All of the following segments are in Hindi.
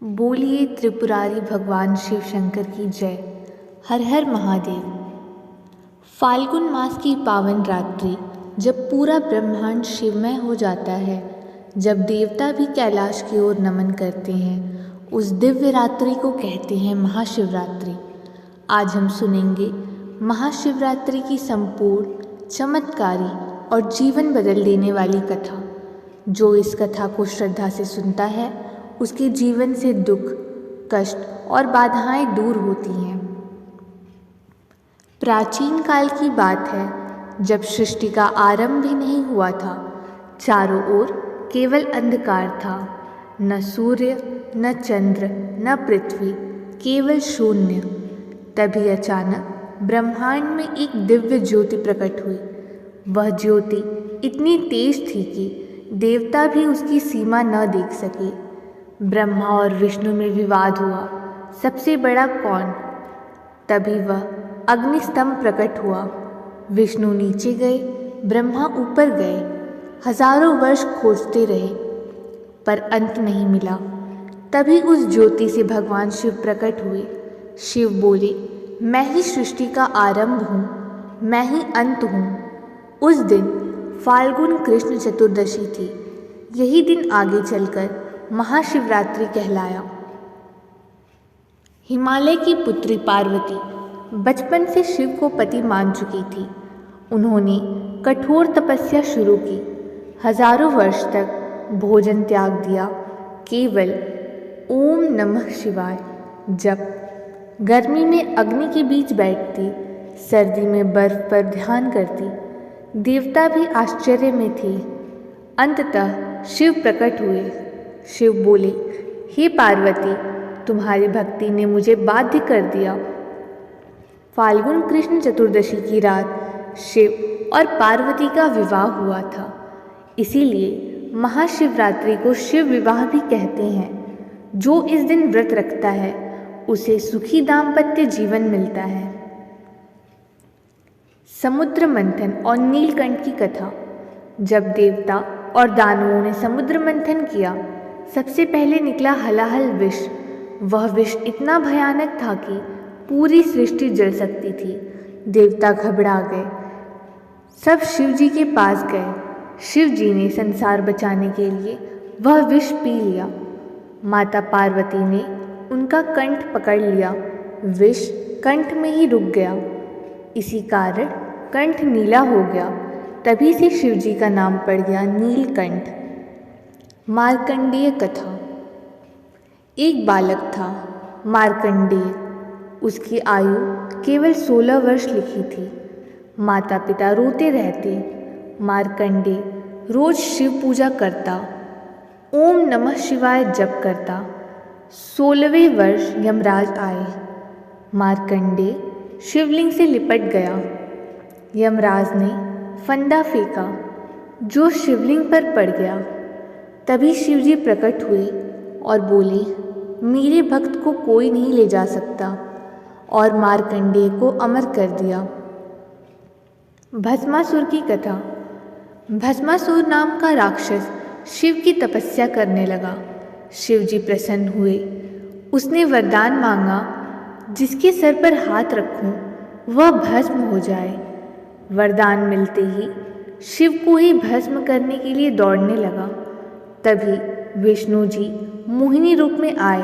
बोलिए त्रिपुरारी भगवान शिव शंकर की जय। हर हर महादेव। फाल्गुन मास की पावन रात्रि जब पूरा ब्रह्मांड शिवमय हो जाता है, जब देवता भी कैलाश की ओर नमन करते हैं, उस दिव्य रात्रि को कहते हैं महाशिवरात्रि। आज हम सुनेंगे महाशिवरात्रि की संपूर्ण चमत्कारी और जीवन बदल देने वाली कथा। जो इस कथा को श्रद्धा से सुनता है, उसके जीवन से दुख, कष्ट और बाधाएं दूर होती हैं। प्राचीन काल की बात है, जब सृष्टि का आरंभ भी नहीं हुआ था। चारों ओर केवल अंधकार था, न सूर्य, न चंद्र, न पृथ्वी, केवल शून्य। तभी अचानक ब्रह्मांड में एक दिव्य ज्योति प्रकट हुई। वह ज्योति इतनी तेज थी कि देवता भी उसकी सीमा न देख सके। ब्रह्मा और विष्णु में विवाद हुआ, सबसे बड़ा कौन। तभी वह अग्निस्तंभ प्रकट हुआ। विष्णु नीचे गए, ब्रह्मा ऊपर गए। हजारों वर्ष खोजते रहे, पर अंत नहीं मिला। तभी उस ज्योति से भगवान शिव प्रकट हुए। शिव बोले, मैं ही सृष्टि का आरंभ हूँ, मैं ही अंत हूँ। उस दिन फाल्गुन कृष्ण चतुर्दशी थी। यही दिन आगे चलकर महाशिवरात्रि कहलाया। हिमालय की पुत्री पार्वती बचपन से शिव को पति मान चुकी थी। उन्होंने कठोर तपस्या शुरू की। हजारों वर्ष तक भोजन त्याग दिया, केवल ओम नमः शिवाय जप। गर्मी में अग्नि के बीच बैठती, सर्दी में बर्फ पर ध्यान करती। देवता भी आश्चर्य में थे। अंततः शिव प्रकट हुए। शिव बोले, हे पार्वती, तुम्हारी भक्ति ने मुझे बाध्य कर दिया। फाल्गुन कृष्ण चतुर्दशी की रात शिव और पार्वती का विवाह हुआ था। इसीलिए महाशिवरात्रि को शिव विवाह भी कहते हैं। जो इस दिन व्रत रखता है, उसे सुखी दाम्पत्य जीवन मिलता है। समुद्र मंथन और नीलकंठ की कथा। जब देवता और दानवों ने समुद्र मंथन किया, सबसे पहले निकला हलाहल विष। वह विष इतना भयानक था कि पूरी सृष्टि जल सकती थी। देवता घबरा गए, सब शिव जी के पास गए। शिव जी ने संसार बचाने के लिए वह विष पी लिया। माता पार्वती ने उनका कंठ पकड़ लिया। विष कंठ में ही रुक गया। इसी कारण कंठ नीला हो गया। तभी से शिव जी का नाम पड़ गया नीलकंठ। मार्कंडेय कथा। एक बालक था, मार्कंडेय। उसकी आयु केवल 16 वर्ष लिखी थी। माता पिता रोते रहते। मार्कंडेय रोज शिव पूजा करता, ओम नमः शिवाय जप करता। 16वें वर्ष यमराज आए। मार्कंडेय शिवलिंग से लिपट गया। यमराज ने फंदा फेंका, जो शिवलिंग पर पड़ गया। तभी शिवजी प्रकट हुए और बोले, मेरे भक्त को कोई नहीं ले जा सकता, और मार्कंडेय को अमर कर दिया। भस्मासुर की कथा। भस्मासुर नाम का राक्षस शिव की तपस्या करने लगा। शिव जी प्रसन्न हुए। उसने वरदान मांगा, जिसके सर पर हाथ रखूं वह भस्म हो जाए। वरदान मिलते ही शिव को ही भस्म करने के लिए दौड़ने लगा। तभी विष्णु जी मोहिनी रूप में आए,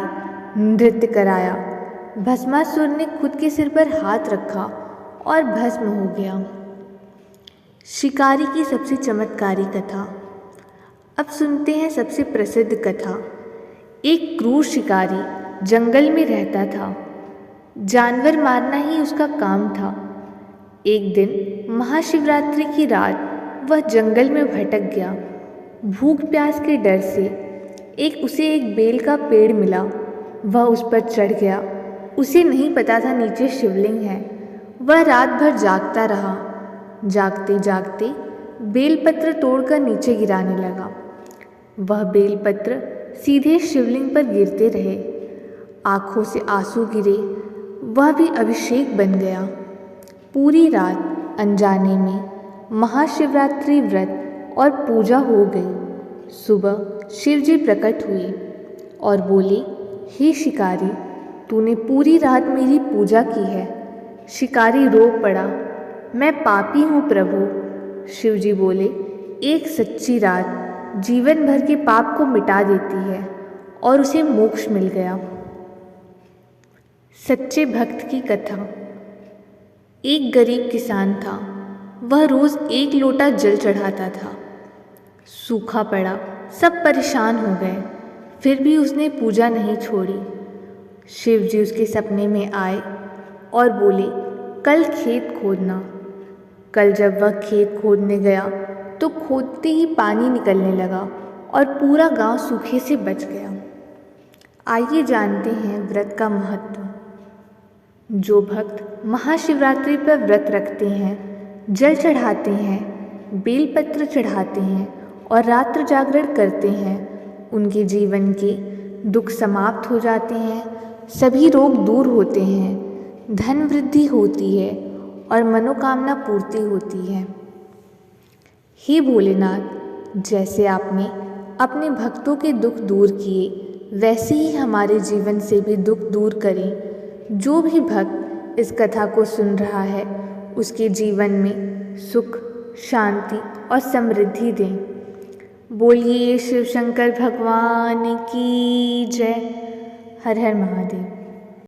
नृत्य कराया। भस्मासुर ने खुद के सिर पर हाथ रखा और भस्म हो गया। शिकारी की सबसे चमत्कारी कथा। अब सुनते हैं सबसे प्रसिद्ध कथा। एक क्रूर शिकारी जंगल में रहता था। जानवर मारना ही उसका काम था। एक दिन महाशिवरात्रि की रात वह जंगल में भटक गया। भूख प्यास के डर से उसे एक बेल का पेड़ मिला। वह उस पर चढ़ गया। उसे नहीं पता था नीचे शिवलिंग है। वह रात भर जागता रहा। जागते जागते बेलपत्र तोड़कर नीचे गिराने लगा। वह बेलपत्र सीधे शिवलिंग पर गिरते रहे। आंखों से आंसू गिरे। वह भी अभिषेक बन गया। पूरी रात अनजाने में महाशिवरात्रि व्रत और पूजा हो गई। सुबह शिवजी प्रकट हुए और बोले, हे शिकारी, तूने पूरी रात मेरी पूजा की है। शिकारी रो पड़ा, मैं पापी हूँ प्रभु। शिवजी बोले, एक सच्ची रात जीवन भर के पाप को मिटा देती है और उसे मोक्ष मिल गया। सच्चे भक्त की कथा। एक गरीब किसान था। वह रोज एक लोटा जल चढ़ाता था। सूखा पड़ा, सब परेशान हो गए, फिर भी उसने पूजा नहीं छोड़ी। शिव जी उसके सपने में आए और बोले, कल खेत खोदना। कल जब वह खेत खोदने गया तो खोदते ही पानी निकलने लगा और पूरा गांव सूखे से बच गया। आइए जानते हैं व्रत का महत्व। जो भक्त महाशिवरात्रि पर व्रत रखते हैं, जल चढ़ाते हैं, बेलपत्र चढ़ाते हैं और रात्र जागरण करते हैं, उनके जीवन के दुख समाप्त हो जाते हैं, सभी रोग दूर होते हैं, धन वृद्धि होती है और मनोकामना पूर्ति होती है। हे भोलेनाथ, जैसे आपने अपने भक्तों के दुख दूर किए, वैसे ही हमारे जीवन से भी दुख दूर करें। जो भी भक्त इस कथा को सुन रहा है, उसके जीवन में सुख, शांति और समृद्धि दें। बोलिए शिव शंकर भगवान की जय। हर हर महादेव।